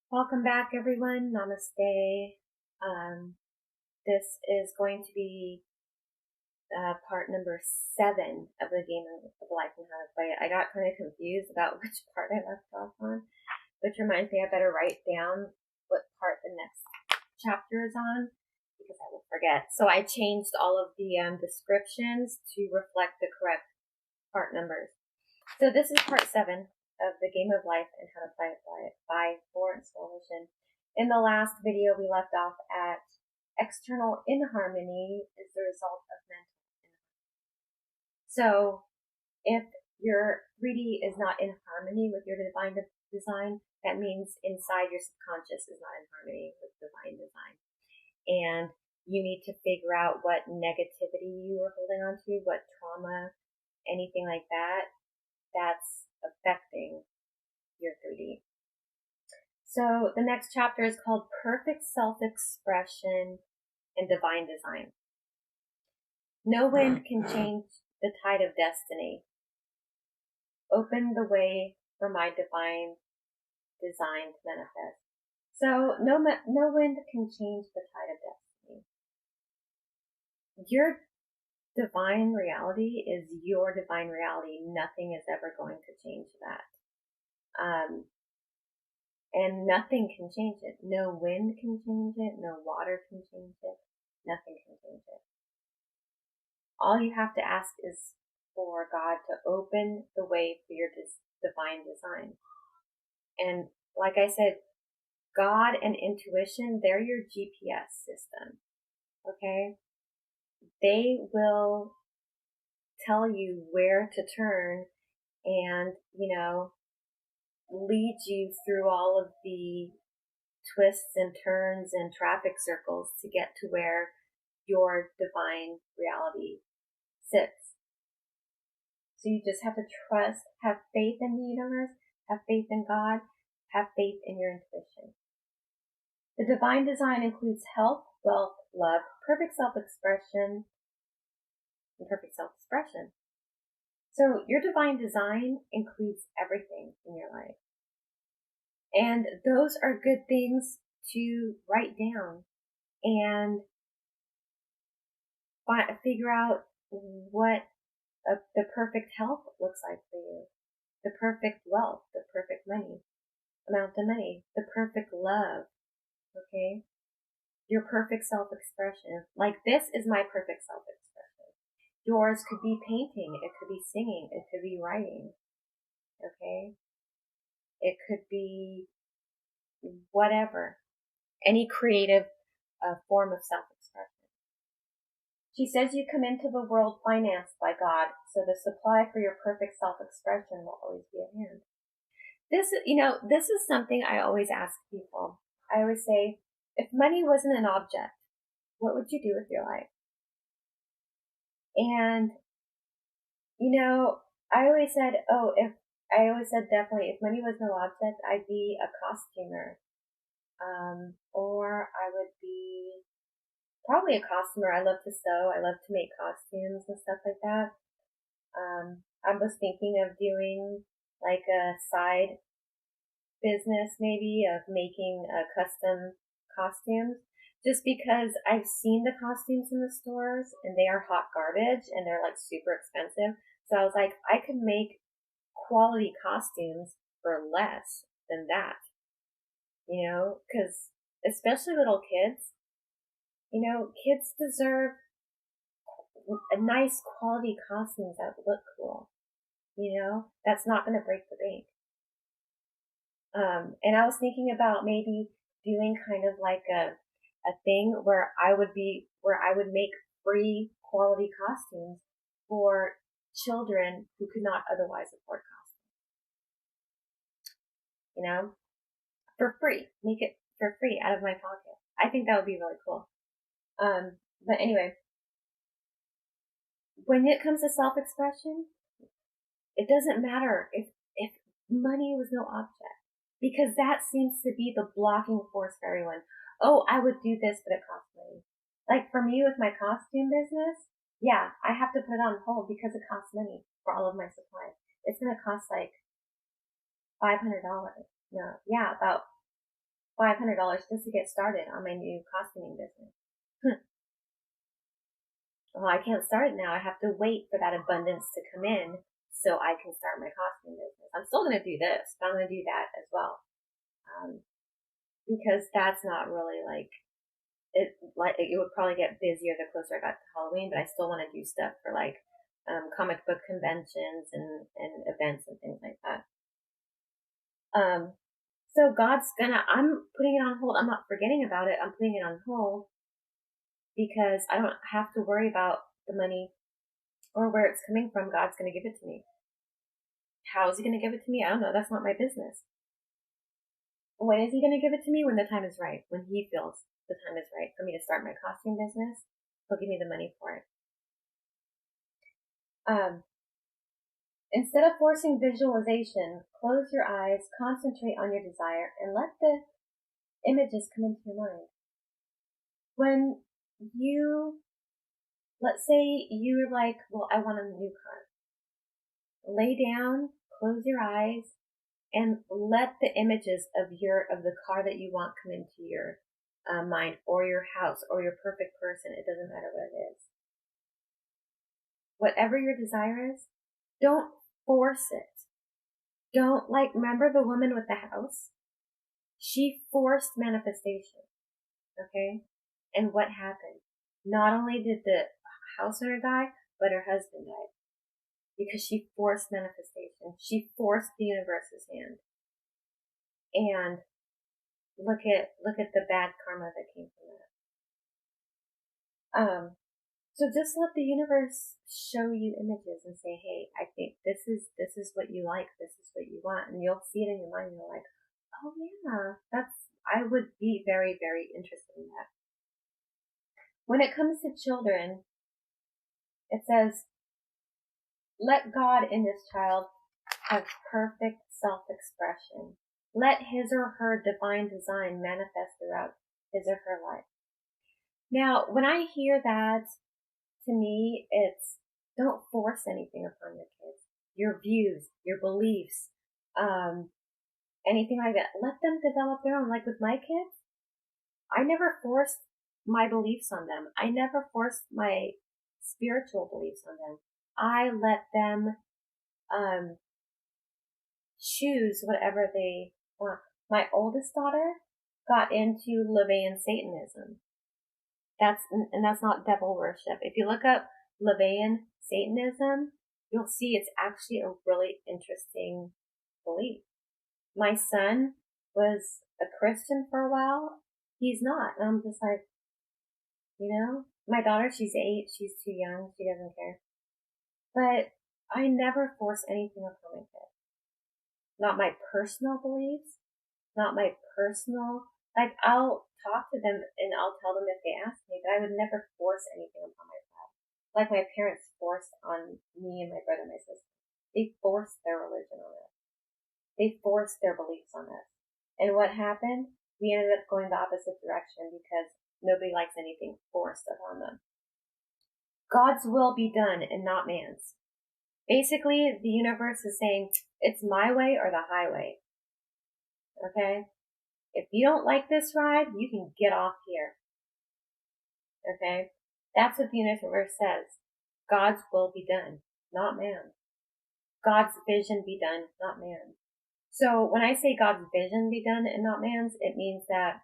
Welcome back, everyone. Namaste. This is going to be part number 7 of the game of life and how to play it. I got kind of confused about which part I left off on, which reminds me I better write down what part the next chapter is on because I will forget. So I changed all of the descriptions to reflect the correct part numbers. So this is part 7 of the game of life and how to play it by Florence, Shinn. In the last video, we left off at external inharmony is the result of mental inharmony. So if your 3D is not in harmony with your divine design, that means inside your subconscious is not in harmony with divine design. And you need to figure out what negativity you are holding on to, what trauma, anything like that, that's affecting your 3D. So the next chapter is called Perfect Self-Expression and Divine Design. No wind can change the tide of destiny. Open the way for my divine design to manifest. So no wind can change the tide of destiny. Your divine reality is your divine reality. Nothing is ever going to change that. And nothing can change it. No wind can change it. No water can change it. Nothing can change it. All you have to ask is for God to open the way for your divine design. And like I said, God and intuition, they're your GPS system. Okay? They will tell you where to turn and, lead you through all of the twists and turns and traffic circles to get to where your divine reality sits. So you just have to trust, have faith in the universe, have faith in God, have faith in your intuition. The divine design includes health, wealth, love, perfect self-expression, and perfect self-expression. So your divine design includes everything in your life. And those are good things to write down and figure out what the perfect health looks like for you, the perfect wealth, the perfect amount of money, the perfect love, okay? Your perfect self-expression. Like this is my perfect self-expression. Yours could be painting, it could be singing, it could be writing, okay? It could be whatever, any creative form of self-expression. She says you come into the world financed by God, so the supply for your perfect self-expression will always be at hand. This is something I always ask people. I always say, if money wasn't an object, what would you do with your life? And, I always said definitely if money was no object, I'd be a costumer. Or I would be probably a costumer. I love to sew. I love to make costumes and stuff like that. I was thinking of doing like a side business maybe of making custom costumes just because I've seen the costumes in the stores and they are hot garbage and they're like super expensive. So I was like, I could make quality costumes for less than that, because especially little kids, kids deserve a nice quality costumes that look cool, that's not going to break the bank. And I was thinking about maybe doing kind of like a thing where I would make free quality costumes for children who could not otherwise afford costumes, for free, make it for free out of my pocket. I think that would be really cool. But anyway, when it comes to self-expression, it doesn't matter if money was no object, because that seems to be the blocking force for everyone. Oh, I would do this, but it costs money. Like for me with my costume business, yeah, I have to put it on hold because it costs money for all of my supplies. It's going to cost like $500. No, yeah, about $500 just to get started on my new costuming business. Well, I can't start it now. I have to wait for that abundance to come in so I can start my costuming business. I'm still going to do this, but I'm going to do that as well. Because that's not really like it would probably get busier the closer I got to Halloween, but I still want to do stuff for like comic book conventions and events and things like that. So I'm putting it on hold. I'm not forgetting about it. I'm putting it on hold because I don't have to worry about the money or where it's coming from. God's going to give it to me. How is he going to give it to me? I don't know. That's not my business. When is he going to give it to me? When the time is right. When he feels the time is right for me to start my costume business, he'll give me the money for it. Instead of forcing visualization, close your eyes, concentrate on your desire, and let the images come into your mind. When let's say you're like, well, I want a new car. Lay down, close your eyes, and let the images of the car that you want come into your mind, or your house, or your perfect person. It doesn't matter what it is. Whatever your desire is, don't force it. Don't remember the woman with the house? She forced manifestation. Okay? And what happened? Not only did the house owner die, but her husband died. Because she forced manifestation. She forced the universe's hand. And look at the bad karma that came from that. So just let the universe show you images and say, hey, I think this is what you like, this is what you want, and you'll see it in your mind and you're like, oh yeah, I would be very, very interested in that. When it comes to children, it says, let God in this child have perfect self-expression. Let his or her divine design manifest throughout his or her life. Now, when I hear that, to me, it's don't force anything upon your kids. Your views, your beliefs, anything like that. Let them develop their own. Like with my kids, I never forced my beliefs on them. I never forced my spiritual beliefs on them. I let them choose whatever they want. My oldest daughter got into LaVeyan Satanism. That's not devil worship. If you look up LaVeyan Satanism, you'll see it's actually a really interesting belief. My son was a Christian for a while. He's not. And I'm just like, my daughter, she's 8. She's too young. She doesn't care. But I never force anything upon my kid. Not my personal beliefs. Not my personal, I'll talk to them and I'll tell them if they ask me, but I would never force anything upon my child. Like my parents forced on me and my brother and my sister. They forced their religion on us. They forced their beliefs on us. And what happened? We ended up going the opposite direction because nobody likes anything forced upon them. God's will be done and not man's. Basically, the universe is saying, it's my way or the highway. Okay? If you don't like this ride, you can get off here. Okay? That's what the universe says. God's will be done, not man. God's vision be done, not man. So when I say God's vision be done and not man's, it means that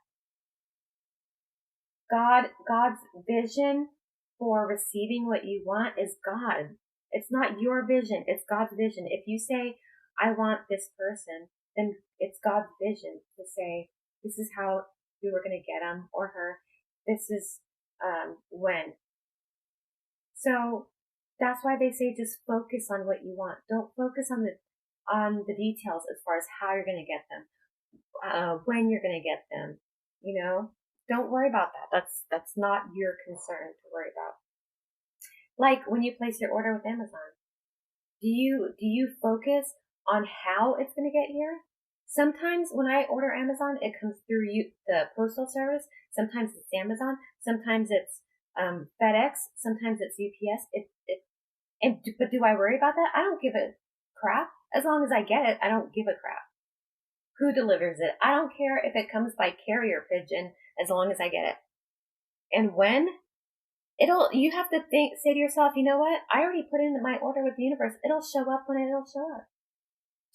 God's vision for receiving what you want is God. It's not your vision, it's God's vision. If you say, I want this person, then it's God's vision to say, this is how you were going to get him or her. This is when. So that's why they say just focus on what you want. Don't focus on the details as far as how you're going to get them, when you're going to get them. Don't worry about that. That's not your concern to worry about. Like when you place your order with Amazon, do you focus on how it's going to get here? Sometimes when I order Amazon, it comes through the postal service. Sometimes it's Amazon. Sometimes it's FedEx. Sometimes it's UPS. But do I worry about that? I don't give a crap. As long as I get it, I don't give a crap. who delivers it. I don't care if it comes by carrier pigeon as long as I get it. And when you have to say to yourself, you know what? I already put in my order with the universe. It'll show up when it'll show up.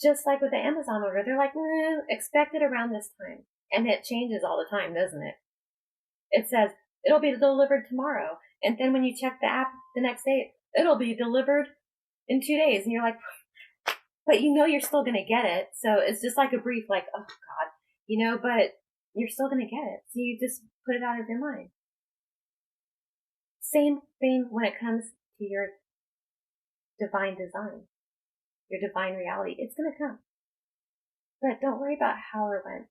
Just like with the Amazon order, they're like, expect it around this time. And it changes all the time, doesn't it? It says, it'll be delivered tomorrow. And then when you check the app the next day, it'll be delivered in 2 days. And you're like, but you know you're still going to get it. So it's just like a brief, like, oh God, but you're still going to get it. So you just put it out of your mind. Same thing when it comes to your divine design, your divine reality. It's going to come. But don't worry about how or when.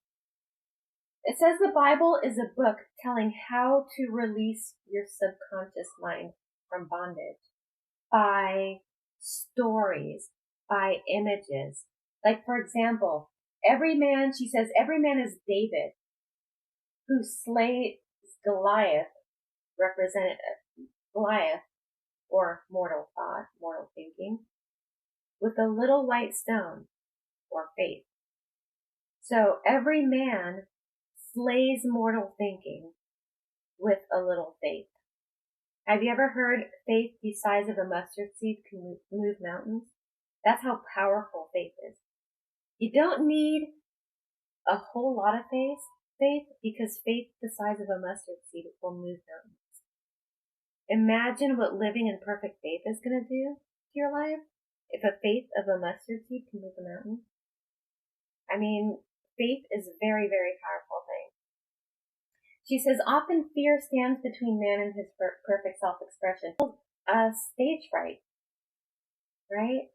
It says the Bible is a book telling how to release your subconscious mind from bondage by stories, by images. Like, for example, she says, every man is David who slays Goliath, Goliath, or mortal thought, mortal thinking, with a little white stone, or faith. So every man slays mortal thinking with a little faith. Have you ever heard faith the size of a mustard seed can move mountains? That's how powerful faith is. You don't need a whole lot of faith because faith the size of a mustard seed will move mountains. Imagine what living in perfect faith is going to do to your life if a faith of a mustard seed can move a mountain. I mean, faith is a very, very powerful thing. She says, often fear stands between man and his perfect self-expression. Stage fright, right?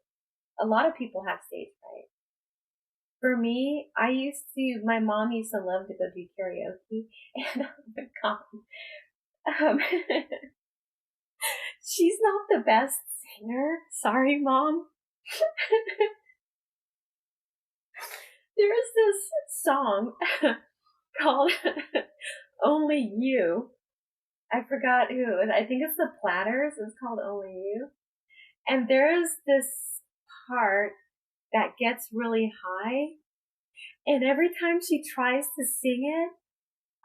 A lot of people have stage fright. For me, my mom used to love to go do karaoke, and oh my God. She's not the best singer. Sorry, Mom. There's this song called Only You. I forgot who. I think it's the Platters. It's called Only You. And there's this part that gets really high. And every time she tries to sing it,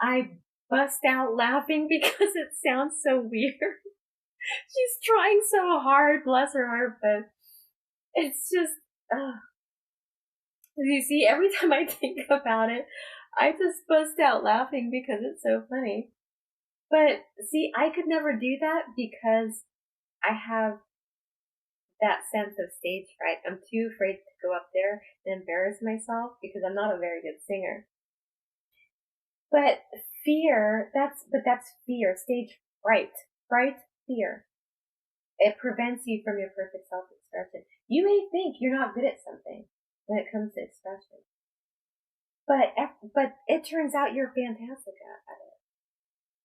I bust out laughing because it sounds so weird. She's trying so hard, bless her heart, but it's just, you see, every time I think about it, I just bust out laughing because it's so funny. But see, I could never do that because I have that sense of stage fright. I'm too afraid to go up there and embarrass myself because I'm not a very good singer. But fear, that's fear, stage fright, fear. It prevents you from your perfect self-expression. You may think you're not good at something when it comes to expression. But it turns out you're fantastic at it.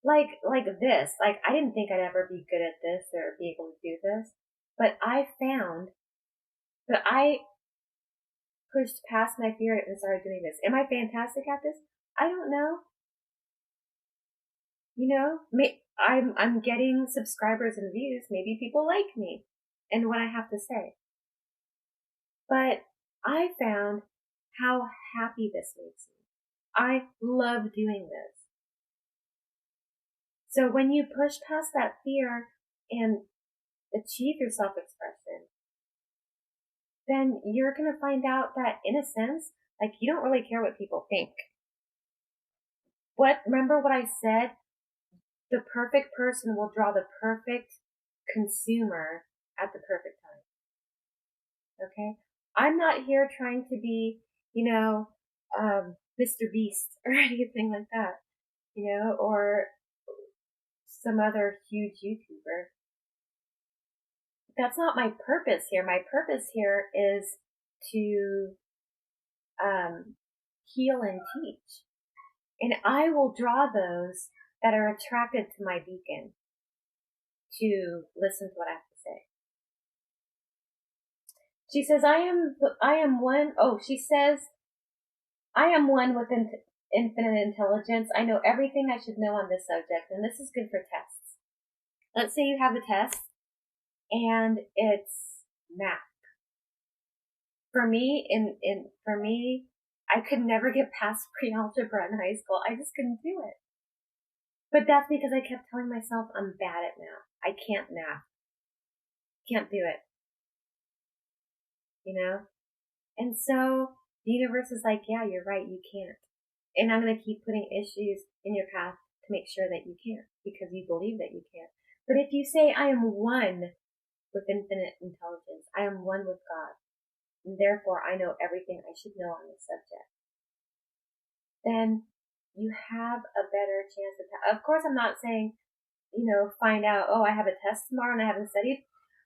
Like this. Like, I didn't think I'd ever be good at this or be able to do this. But I found that I pushed past my fear and started doing this. Am I fantastic at this? I don't know. I'm getting subscribers and views. Maybe people like me and what I have to say. But I found how happy this makes me. I love doing this. So when you push past that fear and achieve your self-expression, then you're going to find out that, in a sense, like, you don't really care what people think. Remember what I said? The perfect person will draw the perfect consumer at the perfect time. Okay? I'm not here trying to be, Mr. Beast or anything like that, or some other huge YouTuber. That's not my purpose here. My purpose here is to heal and teach. And I will draw those that are attracted to my beacon to listen to what I have to say. She says, I am one. Oh, she says, I am one with infinite intelligence. I know everything I should know on this subject, and this is good for tests. Let's say you have a test, and it's math. For me, I could never get past pre-algebra in high school. I just couldn't do it. But that's because I kept telling myself I'm bad at math. I can't math. Can't do it. You know? And so the universe is like, yeah, you're right, you can't. And I'm going to keep putting issues in your path to make sure that you can't, because you believe that you can't. But if you say, I am one with infinite intelligence, I am one with God, and therefore I know everything I should know on this subject, then you have a better chance of course, I'm not saying, find out, I have a test tomorrow and I haven't studied.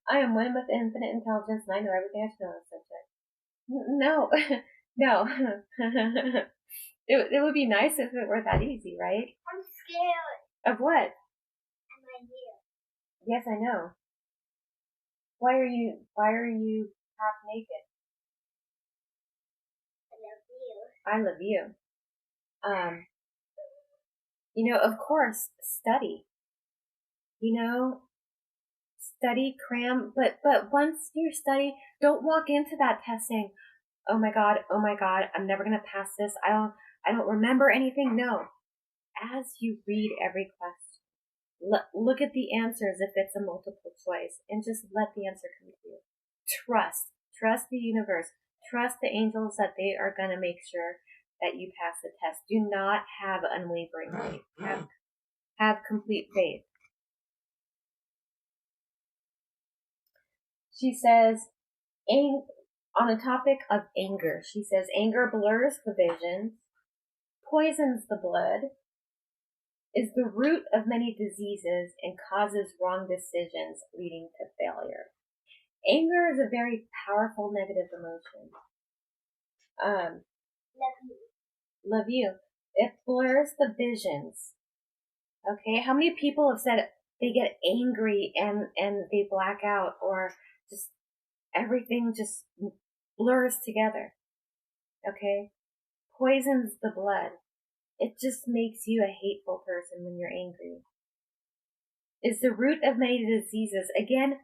I am one with infinite intelligence and I know everything I should know on this subject. No, no. It would be nice if it were that easy, right? I'm scared. Of what? Am I here? Yes, I know. Why are you half naked? I love you. I love you. Of course, study. Study, cram, but once you study, don't walk into that test saying, oh my God, I'm never gonna pass this. I don't remember anything. No. As you read every question, look at the answers if it's a multiple choice, and just let the answer come to you. Trust the universe. Trust the angels that they are gonna make sure that you pass the test. Do not have unwavering faith. Have complete faith. She says, on the topic of anger, she says, anger blurs the vision, poisons the blood, is the root of many diseases, and causes wrong decisions leading to failure. Anger is a very powerful negative emotion. Love you. It blurs the visions. Okay, how many people have said they get angry and they black out, or just everything just blurs together? Okay, poisons the blood. It just makes you a hateful person when you're angry. Is the root of many diseases. Again,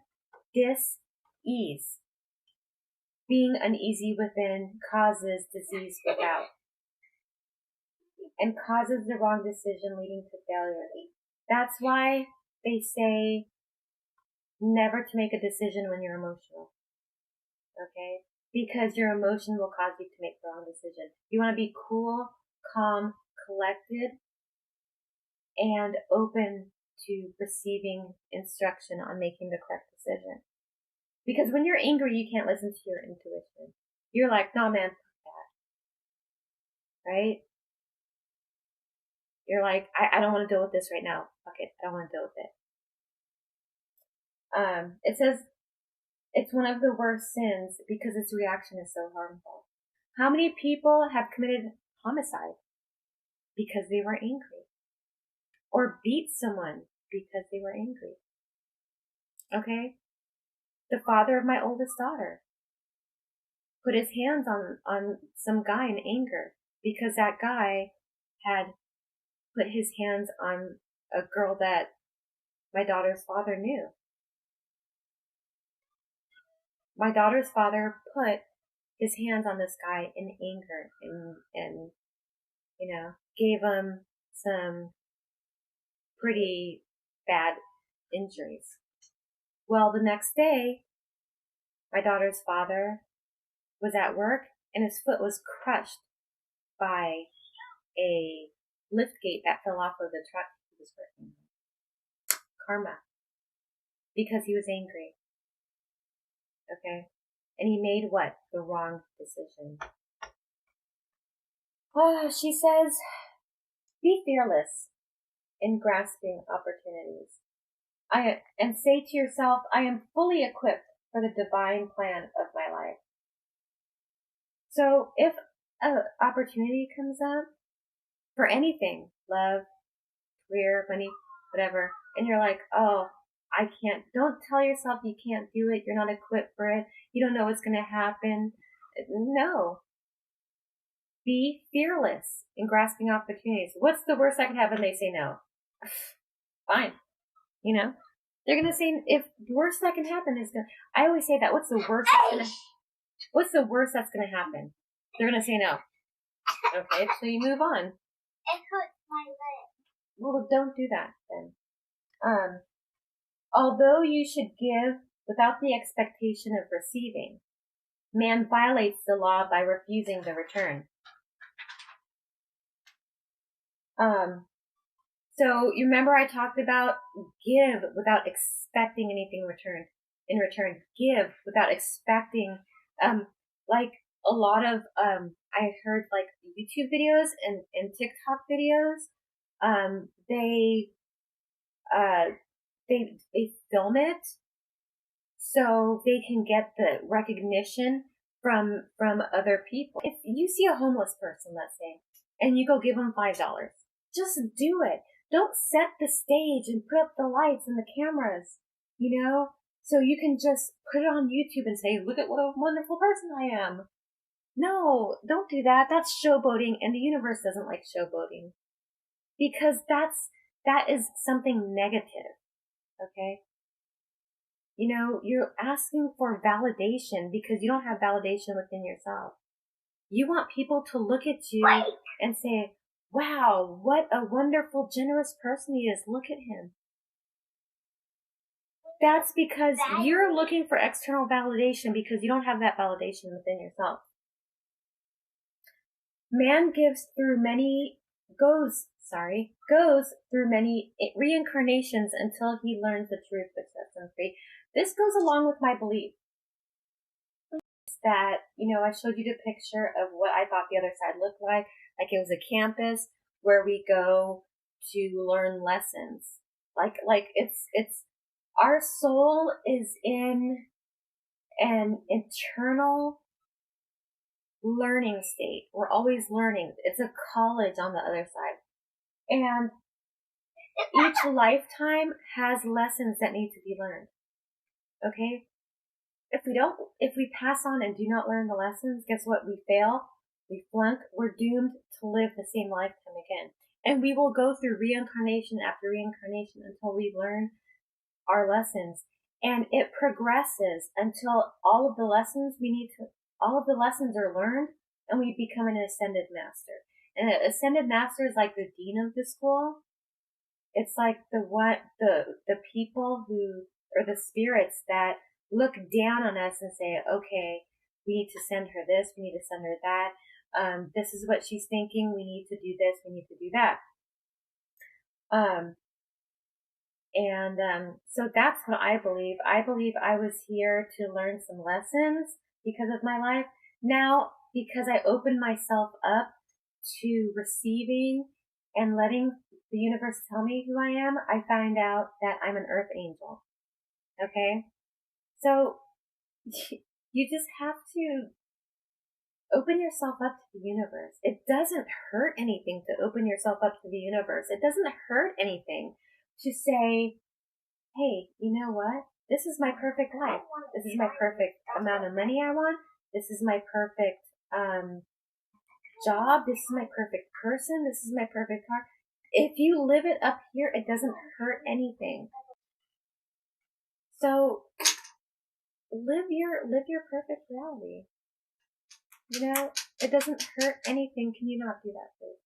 dis-ease. Being uneasy within causes disease without, and causes the wrong decision leading to failure. That's why they say never to make a decision when you're emotional. Okay? Because your emotion will cause you to make the wrong decision. You want to be cool, calm, collected, and open to receiving instruction on making the correct decision. Because when you're angry, you can't listen to your intuition. You're like, nah, man, fuck that. Right? You're like, I don't want to deal with this right now. Fuck it, I don't want to deal with it. It says it's one of the worst sins because its reaction is so harmful. How many people have committed homicide because they were angry? Or beat someone because they were angry? Okay? The father of my oldest daughter put his hands on some guy in anger because that guy had put his hands on a girl that my daughter's father knew. My daughter's father put his hands on this guy in anger and gave him some pretty bad injuries. Well, the next day, my daughter's father was at work and his foot was crushed by a lift gate that fell off of the truck he was working on. Karma. Because he was angry. Okay? And he made what? The wrong decision. She says, be fearless in grasping opportunities. And say to yourself, I am fully equipped for the divine plan of my life. So if an opportunity comes up for anything, love, career, money, whatever, and you're like, oh, I can't, don't tell yourself you can't do it, you're not equipped for it, you don't know what's going to happen. No. Be fearless in grasping opportunities. What's the worst that can happen? They say no. Fine. They're going to say, if the worst that can happen is I always say that, what's the worst that's going to happen? They're going to say no. Okay, so you move on. It hurts my leg. Well, don't do that then. Although you should give without the expectation of receiving, man violates the law by refusing the return. So you remember I talked about give without expecting anything in return. Give without expecting, like a lot of, I heard like YouTube videos and TikTok videos, they film it so they can get the recognition from other people. If you see a homeless person, let's say, and you go give them $5, just do it. Don't set the stage and put up the lights and the cameras, so you can just put it on YouTube and say, look at what a wonderful person I am. No, don't do that. That's showboating, and the universe doesn't like showboating because that is something negative. Okay? You're asking for validation because you don't have validation within yourself. You want people to look at you and say, wow, what a wonderful, generous person he is. Look at him. That's because you're looking for external validation because you don't have that validation within yourself. Man goes through many reincarnations until he learns the truth which sets him free. This goes along with my belief that, I showed you the picture of what I thought the other side looked like. Like it was a campus where we go to learn lessons. Like it's our soul is in an eternal learning state. We're always learning. It's a college on the other side. And each lifetime has lessons that need to be learned. Okay? If we pass on and do not learn the lessons, guess what? We fail, we flunk, we're doomed to live the same lifetime again. And we will go through reincarnation after reincarnation until we learn our lessons. And it progresses until all of the lessons are learned and we become an ascended master. And an ascended master is like the dean of the school. It's like the people or the spirits that look down on us and say, okay, we need to send her this, we need to send her that. This is what she's thinking. We need to do this. We need to do that. So that's what I believe. I believe I was here to learn some lessons because of my life. Now, because I opened myself up to receiving and letting the universe tell me who I am, I find out that I'm an earth angel. Okay? So, you just have to open yourself up to the universe. It doesn't hurt anything to open yourself up to the universe. It doesn't hurt anything to say, hey, you know what? This is my perfect life. This is my perfect amount of money I want. This is my perfect job. This is my perfect person. This is my perfect car. If you live it up here, it doesn't hurt anything. So live your perfect reality. It doesn't hurt anything. Can you not do that, please?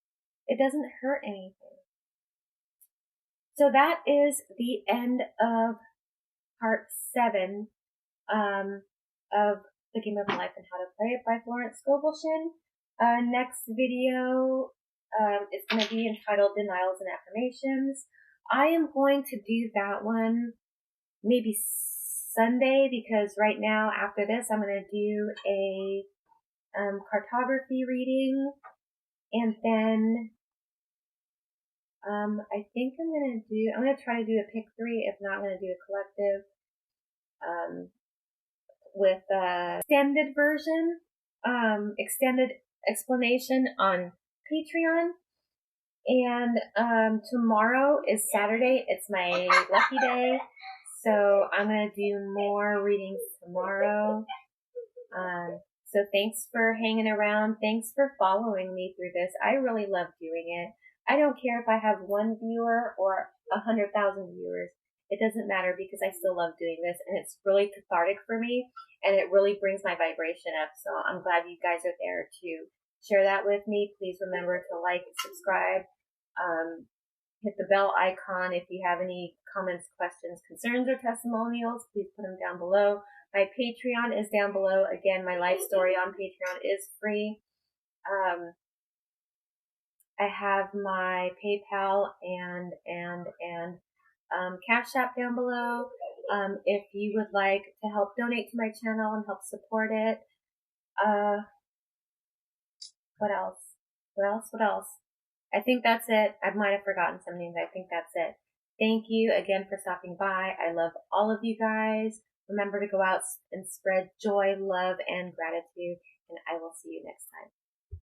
It doesn't hurt anything. So that is the end of part 7 of The Game of Life and How to Play It by Florence, Scovel, Shinn. Next video is going to be entitled Denials and Affirmations. I am going to do that one maybe Sunday because right now after this I'm going to do a cartography reading, and then I think I'm going to try to do a pick 3. If not, I'm going to do a collective with extended version, extended explanation on Patreon. And tomorrow is Saturday. It's my lucky day. So I'm going to do more readings tomorrow. So thanks for hanging around. Thanks for following me through this. I really love doing it. I don't care if I have 1 viewer or 100,000 viewers. It doesn't matter because I still love doing this, and it's really cathartic for me, and it really brings my vibration up. So I'm glad you guys are there to share that with me. Please remember to like, subscribe, hit the bell icon. If you have any comments, questions, concerns, or testimonials, please put them down below. My Patreon is down below. Again, my life story on Patreon is free. I have my PayPal and Cash App down below. If you would like to help donate to my channel and help support it. What else? What else? I think that's it. I might have forgotten something, but I think that's it. Thank you again for stopping by. I love all of you guys. Remember to go out and spread joy, love, and gratitude, and I will see you next time.